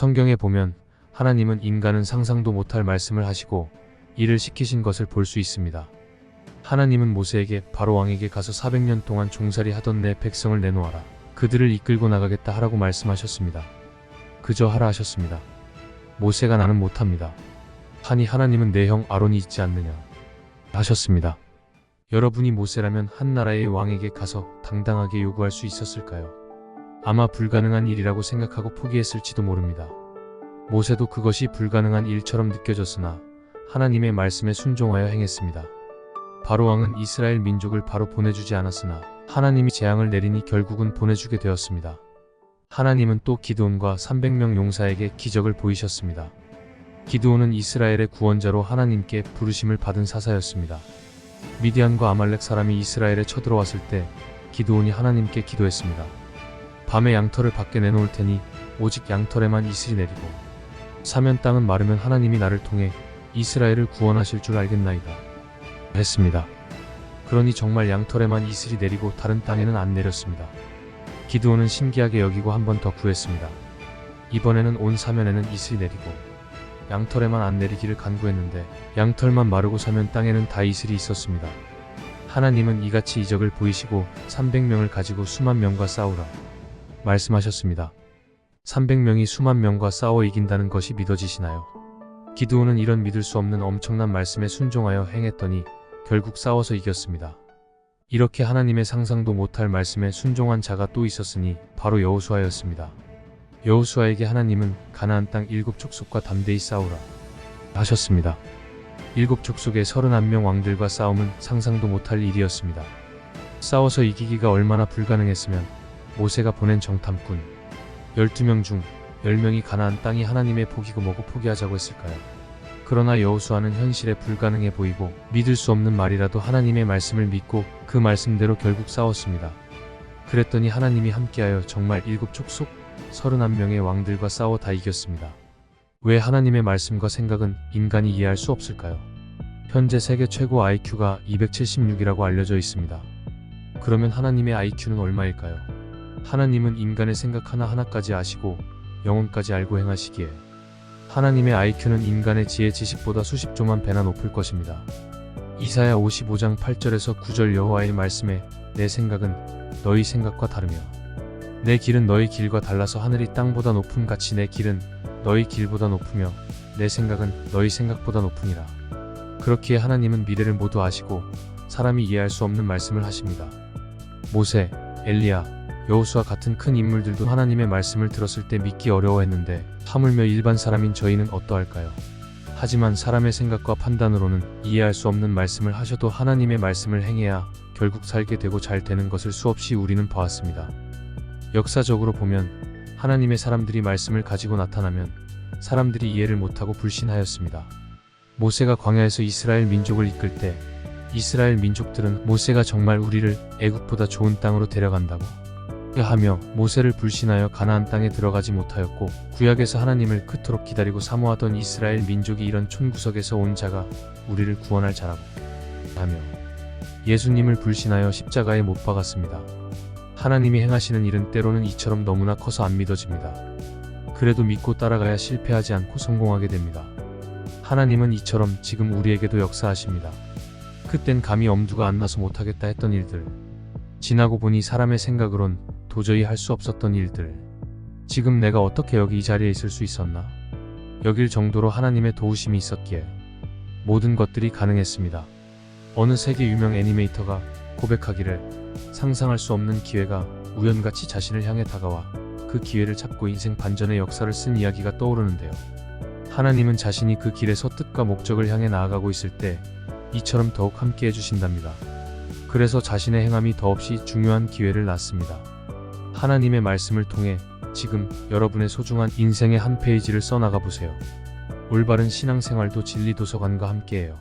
성경에 보면 하나님은 인간은 상상도 못할 말씀을 하시고 일을 시키신 것을 볼 수 있습니다. 하나님은 모세에게 바로 왕에게 가서 400년 동안 종살이 하던 내 백성을 내놓아라. 그들을 이끌고 나가겠다 하라고 말씀하셨습니다. 그저 하라 하셨습니다. 모세가 나는 못합니다. 하니 하나님은 내 형 아론이 있지 않느냐 하셨습니다. 여러분이 모세라면 한 나라의 왕에게 가서 당당하게 요구할 수 있었을까요? 아마 불가능한 일이라고 생각하고 포기했을지도 모릅니다. 모세도 그것이 불가능한 일처럼 느껴졌으나 하나님의 말씀에 순종하여 행했습니다. 바로 왕은 이스라엘 민족을 바로 보내주지 않았으나 하나님이 재앙을 내리니 결국은 보내주게 되었습니다. 하나님은 또 기드온과 300명 용사에게 기적을 보이셨습니다. 기드온은 이스라엘의 구원자로 하나님께 부르심을 받은 사사였습니다. 미디안과 아말렉 사람이 이스라엘에 쳐들어왔을 때 기드온이 하나님께 기도했습니다. 밤에 양털을 밖에 내놓을 테니 오직 양털에만 이슬이 내리고 사면 땅은 마르면 하나님이 나를 통해 이스라엘을 구원하실 줄 알겠나이다 했습니다. 그러니 정말 양털에만 이슬이 내리고 다른 땅에는 안 내렸습니다. 기드온은 신기하게 여기고 한 번 더 구했습니다. 이번에는 온 사면에는 이슬이 내리고 양털에만 안 내리기를 간구했는데 양털만 마르고 사면 땅에는 다 이슬이 있었습니다. 하나님은 이같이 이적을 보이시고 300명을 가지고 수만 명과 싸우라 말씀하셨습니다. 300명이 수만 명과 싸워 이긴다는 것이 믿어지시나요? 기드온은 이런 믿을 수 없는 엄청난 말씀에 순종하여 행했더니 결국 싸워서 이겼습니다. 이렇게 하나님의 상상도 못할 말씀에 순종한 자가 또 있었으니 바로 여호수아였습니다. 여호수아에게 하나님은 가나안 땅 7족속과 담대히 싸우라 하셨습니다. 7족속의 31명 왕들과 싸움은 상상도 못할 일이었습니다. 싸워서 이기기가 얼마나 불가능했으면 모세가 보낸 정탐꾼 12명 중 10명이 가나안 땅이 하나님의 복이고 뭐고 포기하자고 했을까요? 그러나 여호수아는 현실에 불가능해 보이고 믿을 수 없는 말이라도 하나님의 말씀을 믿고 그 말씀대로 결국 싸웠습니다. 그랬더니 하나님이 함께하여 정말 7족속 31명의 왕들과 싸워 다 이겼습니다. 왜 하나님의 말씀과 생각은 인간이 이해할 수 없을까요? 현재 세계 최고 IQ가 276이라고 알려져 있습니다. 그러면 하나님의 IQ는 얼마일까요? 하나님은 인간의 생각 하나하나까지 아시고 영혼까지 알고 행하시기에 하나님의 IQ는 인간의 지혜 지식보다 수십 조만 배나 높을 것입니다. 이사야 55장 8절에서 9절 여호와의 말씀에 내 생각은 너희 생각과 다르며 내 길은 너희 길과 달라서 하늘이 땅보다 높음 같이 내 길은 너희 길보다 높으며 내 생각은 너희 생각보다 높으니라. 그렇기에 하나님은 미래를 모두 아시고 사람이 이해할 수 없는 말씀을 하십니다. 모세, 엘리야, 여호수아 같은 큰 인물들도 하나님의 말씀을 들었을 때 믿기 어려워했는데 하물며 일반 사람인 저희는 어떠할까요? 하지만 사람의 생각과 판단으로는 이해할 수 없는 말씀을 하셔도 하나님의 말씀을 행해야 결국 살게 되고 잘 되는 것을 수없이 우리는 보았습니다. 역사적으로 보면 하나님의 사람들이 말씀을 가지고 나타나면 사람들이 이해를 못하고 불신하였습니다. 모세가 광야에서 이스라엘 민족을 이끌 때 이스라엘 민족들은 모세가 정말 우리를 애국보다 좋은 땅으로 데려간다고 하며 모세를 불신하여 가나안 땅에 들어가지 못하였고 구약에서 하나님을 그토록 기다리고 사모하던 이스라엘 민족이 이런 촌구석에서 온 자가 우리를 구원할 자라고 하며 예수님을 불신하여 십자가에 못 박았습니다. 하나님이 행하시는 일은 때로는 이처럼 너무나 커서 안 믿어집니다. 그래도 믿고 따라가야 실패하지 않고 성공하게 됩니다. 하나님은 이처럼 지금 우리에게도 역사하십니다. 그땐 감히 엄두가 안 나서 못하겠다 했던 일들, 지나고 보니 사람의 생각으론 도저히 할 수 없었던 일들, 지금 내가 어떻게 여기 이 자리에 있을 수 있었나? 여길 정도로 하나님의 도우심이 있었기에 모든 것들이 가능했습니다. 어느 세계 유명 애니메이터가 고백하기를 상상할 수 없는 기회가 우연같이 자신을 향해 다가와 그 기회를 잡고 인생 반전의 역사를 쓴 이야기가 떠오르는데요. 하나님은 자신이 그 길에서 뜻과 목적을 향해 나아가고 있을 때 이처럼 더욱 함께 해주신답니다. 그래서 자신의 행함이 더없이 중요한 기회를 낳습니다. 하나님의 말씀을 통해 지금 여러분의 소중한 인생의 한 페이지를 써나가 보세요. 올바른 신앙생활도 진리도서관과 함께해요.